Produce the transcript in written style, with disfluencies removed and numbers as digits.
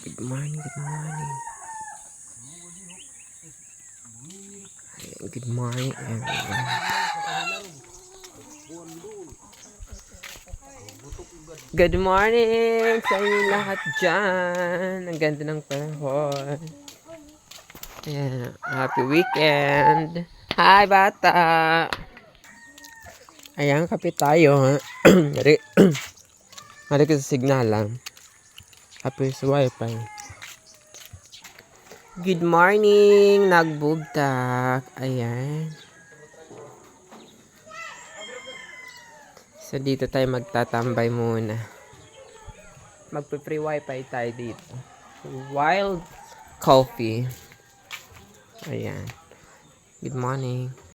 Good morning, good morning. Good morning, everyone. Good morning sa inyo lahat dyan. Ang ganda ng panahon. Ayan, happy weekend. Hi, bata. Ayan, kapit tayo. Mari ka sa signalan. Happy sa wifi. Good morning, nagbubtak. Ayan. So, dito tayo magtatambay muna. Magpe-free wifi tayo dito. Wild coffee. Ayan. Good morning.